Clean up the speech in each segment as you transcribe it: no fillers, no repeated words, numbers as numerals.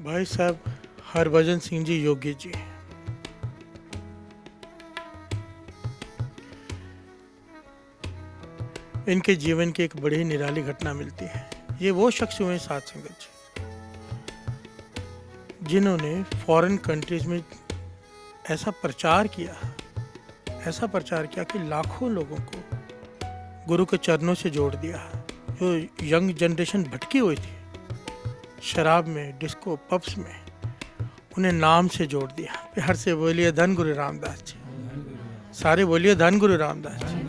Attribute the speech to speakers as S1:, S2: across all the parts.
S1: भाई साहब हरभजन सिंह जी योगी जी, इनके जीवन की एक बड़ी निराली घटना मिलती है। ये वो शख्स हुए साध संगत जी जिन्होंने फॉरेन कंट्रीज में ऐसा प्रचार किया कि लाखों लोगों को गुरु के चरणों से जोड़ दिया। जो यंग जनरेशन भटकी हुई थी शराब में, डिस्को, पब्स में, उन्हें नाम से जोड़ दिया। प्यार से बोलिए धन गुरु रामदास जी। सारे बोलिए धन गुरु रामदास जी।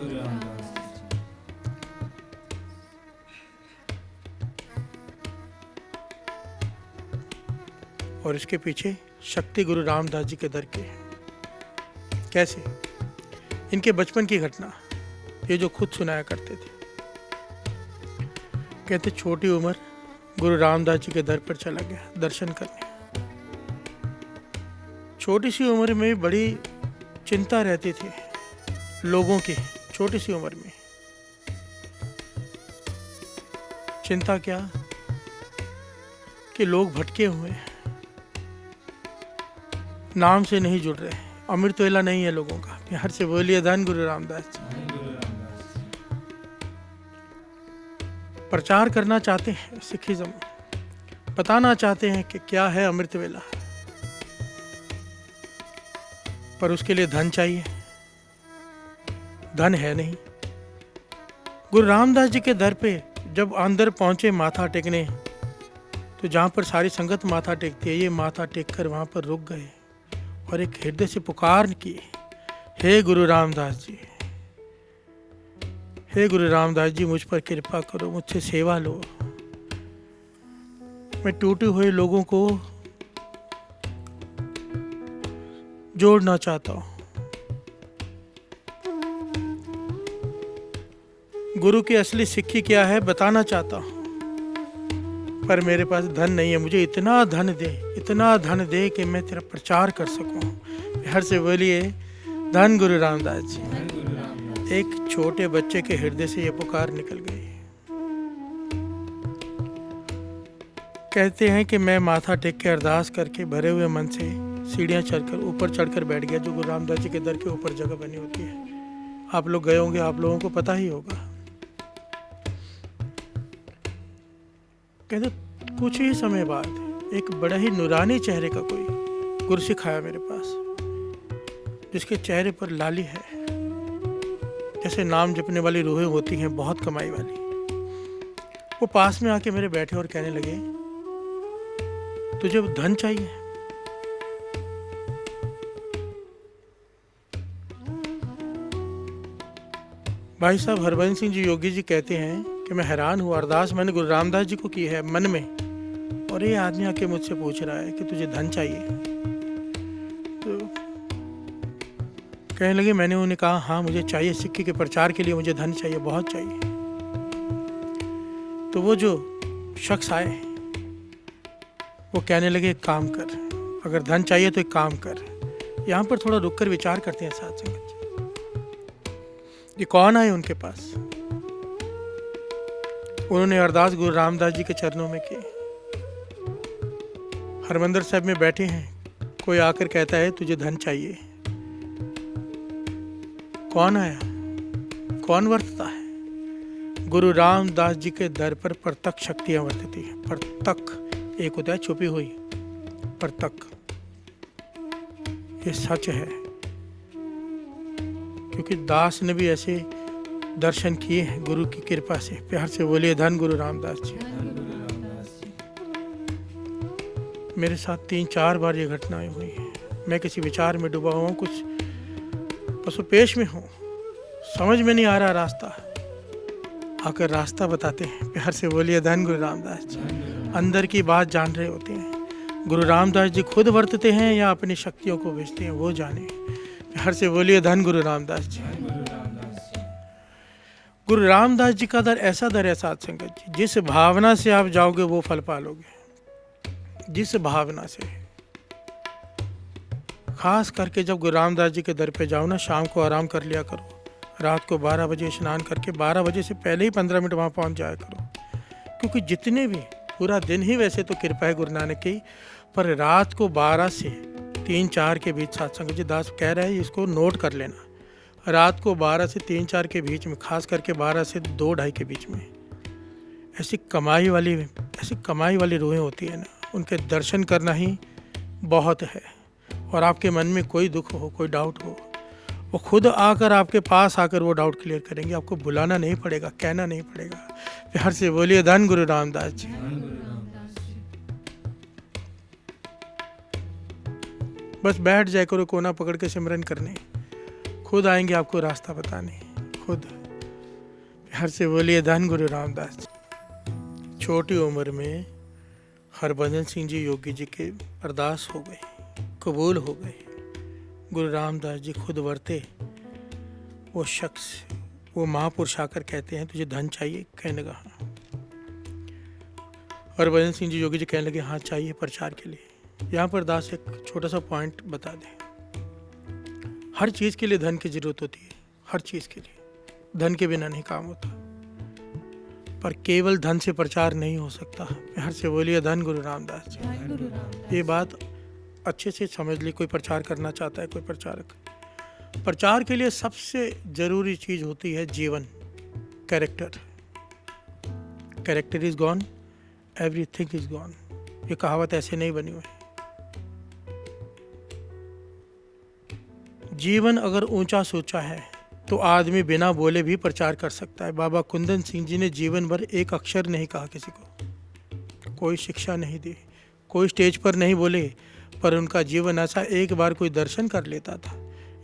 S1: और इसके पीछे शक्ति गुरु रामदास जी के दर के है। कैसे? इनके बचपन की घटना ये जो खुद सुनाया करते थे। कहते छोटी उम्र गुरु रामदास जी के दर पर चला गया दर्शन करने। छोटी सी उम्र में बड़ी चिंता रहती थी लोगों की। छोटी सी उम्र में चिंता क्या कि लोग भटके हुए हैं, नाम से नहीं जुड़ रहे, अमृत वेला नहीं है लोगों का। प्यार से बोलिए धन गुरु रामदास जी। प्रचार करना चाहते हैं सिखिज्म, बताना चाहते हैं कि क्या है अमृत वेला, पर उसके लिए धन चाहिए। धन है नहीं। गुरु रामदास जी के दर पे जब अंदर पहुंचे माथा टेकने, तो जहां पर सारी संगत माथा टेकती है, ये माथा टेक कर वहां पर रुक गए और एक हृदय से पुकार की, हे गुरु रामदास जी, हे गुरु रामदास जी, मुझ पर कृपा करो, मुझसे सेवा लो। मैं टूटे हुए लोगों को जोड़ना चाहता हूं। गुरु की असली सिक्की क्या है बताना चाहता हूं, पर मेरे पास धन नहीं है। मुझे इतना धन दे कि मैं तेरा प्रचार कर सकूं। प्यार से बोलिए धन गुरु रामदास जी। एक छोटे बच्चे के हृदय से यह पुकार निकल गई। कहते हैं कि मैं माथा टेक के अरदास करके भरे हुए मन से सीढ़ियां ऊपर चढ़कर बैठ गया, जो गुरु रामदास जी के दर के ऊपर जगह बनी होती है। आप लोग गए होंगे, आप लोगों को पता ही होगा। कहते कुछ ही समय बाद एक बड़ा ही नूरानी चेहरे का कोई गुरसिख आया मेरे पास, जिसके चेहरे पर लाली है, जैसे नाम जपने वाली रूहें होती हैं, बहुत कमाई वाली। वो पास में आके मेरे बैठे और कहने लगे, तुझे धन चाहिए? भाई साहब हरभजन सिंह जी योगी जी कहते हैं कि मैं हैरान हुआ। अरदास मैंने गुरु रामदास जी को की है मन में, और ये आदमी आके मुझसे पूछ रहा है कि तुझे धन चाहिए? तो कहने लगे, मैंने उन्हें कहा हाँ मुझे चाहिए, सिक्के के प्रचार के लिए मुझे धन चाहिए, बहुत चाहिए। तो वो जो शख्स आए वो कहने लगे, एक काम कर, अगर धन चाहिए तो एक काम कर, यहाँ पर थोड़ा रुक कर विचार करते हैं साथ संगत जी। ये कौन आए उनके पास? उन्होंने अरदास गुरु रामदास जी के चरणों में की। हरमंदिर साहब में बैठे हैं, कोई आकर कहता है तुझे धन चाहिए। कौन आया, कौन वर्तता है? गुरु रामदास जी के दर पर प्रत्यक्ष शक्तियां वर्तती हैं। प्रत्यक्ष एक होता है छुपी हुई, प्रत्यक्ष ये सच है, क्योंकि दास ने भी ऐसे दर्शन किए हैं गुरु की कृपा से। प्यार से बोलिए धन गुरु रामदास जी। मेरे साथ 3-4 बार ये घटनाएं हुई हैं। मैं किसी विचार में डूबा हुआ हूँ, कुछ पशुपेश में हूँ, समझ में नहीं आ रहा रास्ता, आकर रास्ता बताते हैं। प्यार से बोलिए धन गुरु रामदास जी। अंदर की बात जान रहे होते हैं। गुरु रामदास जी खुद वर्तते हैं या अपनी शक्तियों को भेजते हैं, वो जाने। प्यार से बोलिए धन गुरु रामदास जी। गुरु रामदास जी का दर ऐसा दर है साध संगत जी, जिस भावना से आप जाओगे वो फल पालोगे। जिस भावना से, खास करके जब गुरु रामदास जी के दर पे जाओ ना, शाम को आराम कर लिया करो, रात को 12 बजे स्नान करके 12 बजे से पहले ही 15 मिनट वहाँ पहुँच जाया करो। क्योंकि जितने भी पूरा दिन ही वैसे तो कृपा है गुरु नानक की, पर रात को 12 से 3-4 के बीच सत्संग जी दास कह रहे हैं, इसको नोट कर लेना। रात को 12 से 3-4 के बीच में, खास करके 12 से 2-2:30 के बीच में ऐसी कमाई वाली रूहें होती है ना, उनके दर्शन करना ही बहुत है। और आपके मन में कोई दुख हो, कोई डाउट हो, वो खुद आकर आपके पास आकर वो डाउट क्लियर करेंगे। आपको बुलाना नहीं पड़ेगा, कहना नहीं पड़ेगा। प्यार से बोलिए धन गुरु रामदास जी। बस बैठ जाए करो कोना पकड़ के सिमरन करने, खुद आएंगे आपको रास्ता बताने, खुद। प्यार से बोलिए धन गुरु रामदास जी। छोटी उम्र में हरभजन सिंह जी योगी जी के अरदास हो गई, कबूल हो गए। गुरु रामदास जी खुद वर्ते। वो शख्स, वो महापुरुष आकर कहते हैं तुझे धन चाहिए? कहने लगा हाँ। हरभजन सिंह जी योगी जी कहने लगे हाँ चाहिए प्रचार के लिए। यहाँ पर दास एक छोटा सा पॉइंट बता दें। हर चीज़ के लिए धन की जरूरत होती है, हर चीज़ के लिए। धन के बिना नहीं काम होता, पर केवल धन से प्रचार नहीं हो सकता। प्यार से बोलिए धन गुरु रामदास जी। ये बात अच्छे से समझ ली। कोई प्रचार करना चाहता है, कोई प्रचारक, प्रचार के लिए सबसे ज़रूरी चीज़ होती है जीवन, character. Character is gone, everything is gone. ये कहावत ऐसे नहीं बनी हुई। जीवन अगर ऊंचा सोचा है तो आदमी बिना बोले भी प्रचार कर सकता है। बाबा कुंदन सिंह जी ने जीवन भर एक अक्षर नहीं कहा किसी को, कोई शिक्षा नहीं दी, कोई स्टेज पर नहीं बोले, पर उनका जीवन ऐसा, एक बार कोई दर्शन कर लेता था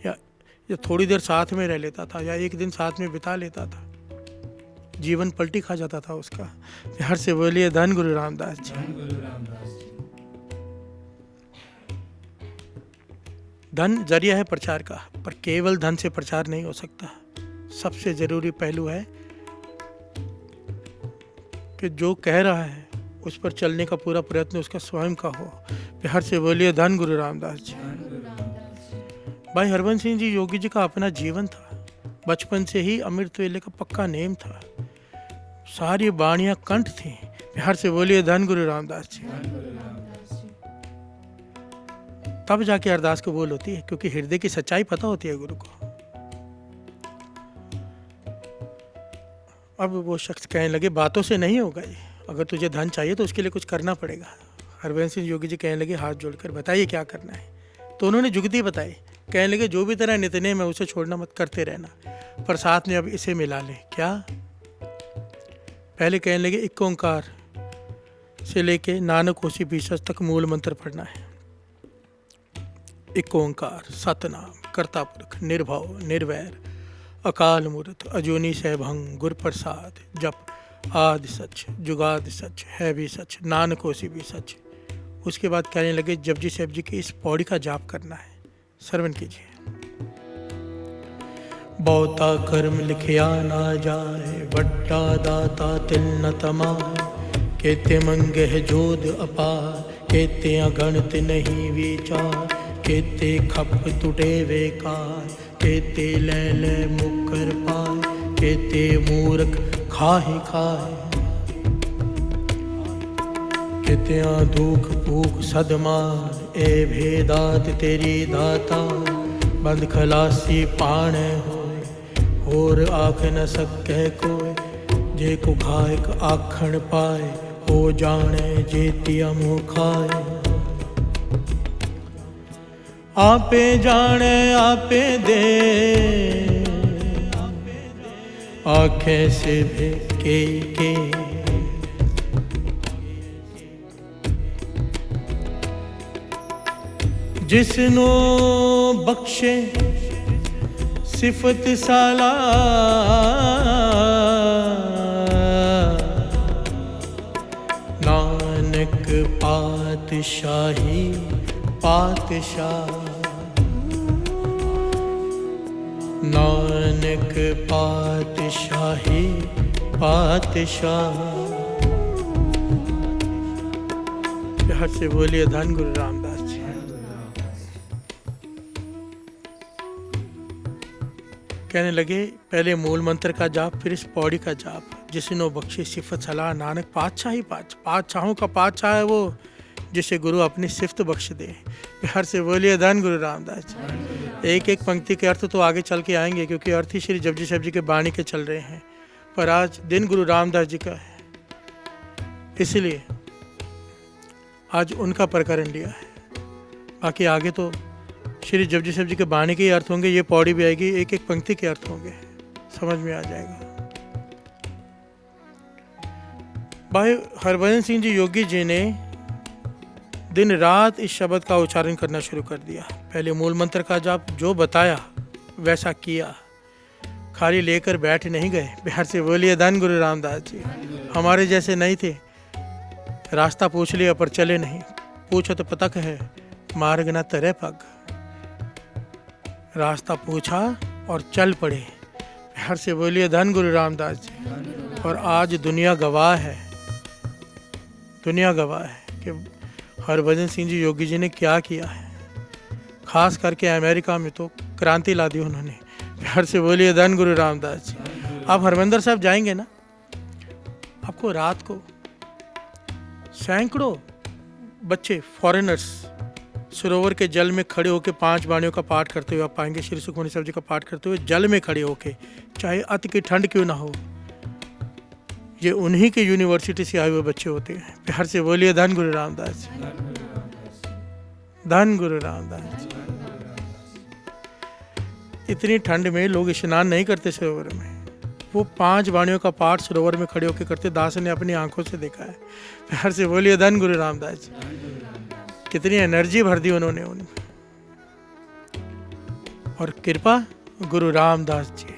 S1: या थोड़ी देर साथ में रह लेता था या एक दिन साथ में बिता लेता था, जीवन पलटी खा जाता था उसका। प्यार से बोलिए धन गुरु रामदास जी। धन जरिया है प्रचार का, पर केवल धन से प्रचार नहीं हो सकता। सबसे जरूरी पहलू है कि जो कह रहा है उस पर चलने का पूरा प्रयत्न उसका स्वयं का हो। प्यार से बोलिए धन गुरु रामदास जी। भाई हरभजन सिंह जी योगी जी का अपना जीवन था। बचपन से ही अमृत वेले का पक्का नेम था, सारी बाणियां कंठ थी। प्यार से बोलिए धन गुरु रामदास जी। तब जाके अरदास कबूल होती है, क्योंकि हृदय की सच्चाई पता होती है गुरु को। अब वो शख्स कहने लगे बातों से नहीं होगा ये, अगर तुझे धन चाहिए तो उसके लिए कुछ करना पड़ेगा। हरभजन सिंह योगी जी कहने लगे हाथ जोड़कर बताइए क्या करना है। तो उन्होंने जुगती बताई। कहने लगे जो भी तेरा नित्य में उसे छोड़ना मत, करते रहना, पर साथ में अब इसे मिला ले। क्या? पहले कहने लगे एक ओंकार से लेके नानक होसी बीसस तक मूल मंत्र पढ़ना है। एक ओंकार सतनाम कर्ता पुरख निर्भव निर्वैर अकाल मूर्त अजूनी सैभंग गुर प्रसाद जप आदि सच जुगाद सच है भी सच नानक होसी भी सच। उसके बाद कहने लगे जपजी साहब जी की इस पौड़ी का जाप करना है। श्रवण कीजिए। बहुता कर्म लिखिया ना जाए, बट्टा दाता तिल न तमाए, केते मंगे है जोध अपार, केते अगणित नहीं विचार, केते खप टूटे बेकार, केते ले ले मुकर पाए, केते मूर्ख खाहे खाए, केत्या दुख भूख सदमार, ए भेदात तेरी दाता, बंद खलासी पाणे होए, और आख न सके कोई, जे को खाए आखण पाए, हो जाने जेतिया मुँह खाए। आपे जाने आपे दे, आँखें से भी के जिसनो बख्शे सिफत साला, नानक पातशाही पातशाह, नानक पातशाही पातशाह। प्यार से बोलिए धन गुरु रामदास जी। कहने लगे पहले मूल मंत्र का जाप, फिर इस पौड़ी का जाप। जिसनो बख्शे सिफत सलाह नानक पातशाह ही पातशाहों का पातशाह है वो, जिसे गुरु अपनी सिफत बख्श दे। प्यार से बोलिए धन गुरु रामदास जी। एक एक पंक्ति के अर्थ तो आगे चल के आएंगे, क्योंकि अर्थ ही श्री जपजी साहब जी के बाणी के चल रहे हैं, पर आज दिन गुरु रामदास जी का है, इसलिए आज उनका प्रकरण लिया है। बाकी आगे तो श्री जपजी साहब जी के बाणी के अर्थ होंगे, ये पौड़ी भी आएगी, एक एक पंक्ति के अर्थ होंगे, समझ में आ जाएगा। भाई हरभजन सिंह जी योगी जी ने दिन रात इस शब्द का उच्चारण करना शुरू कर दिया। पहले मूल मंत्र का जाप जो बताया वैसा किया, खाली लेकर बैठ नहीं गए। प्यार से बोलिए धन गुरु रामदास जी। हमारे जैसे नहीं थे, रास्ता पूछ लिया पर चले नहीं, पूछो तो पता कहे मार्ग न तरे पग। रास्ता पूछा और चल पड़े। प्यार से बोलिए धन गुरु रामदास जी। और आज दुनिया गवाह है, दुनिया गवाह है कि हरभजन सिंह जी योगी जी ने क्या किया है। खास करके अमेरिका में तो क्रांति ला दी उन्होंने। प्यार से बोलिए धन गुरु रामदास जी। आप हरमंदिर साहब जाएंगे ना, आपको रात को सैकड़ों बच्चे फॉरेनर्स सरोवर के जल में खड़े होकर 5 बाणियों का पाठ करते हुए आप पाएंगे। श्री सुखमनी साहब जी का पाठ करते हुए जल में खड़े होके, चाहे अति की ठंड क्यों ना हो। ये उन्हीं के यूनिवर्सिटी से आए हुए बच्चे होते हैं। प्यार से बोलिए धन गुरु रामदास जी, धन गुरु रामदास जी। इतनी ठंड में लोग स्नान नहीं करते सरोवर में, वो 5 बाणियों का पाठ सरोवर में खड़े होकर करते। दास ने अपनी आंखों से देखा है। प्यार से बोलिए धन गुरु रामदास जी। कितनी एनर्जी भर दी उन्होंने उनमें। और कृपा गुरु रामदास जी।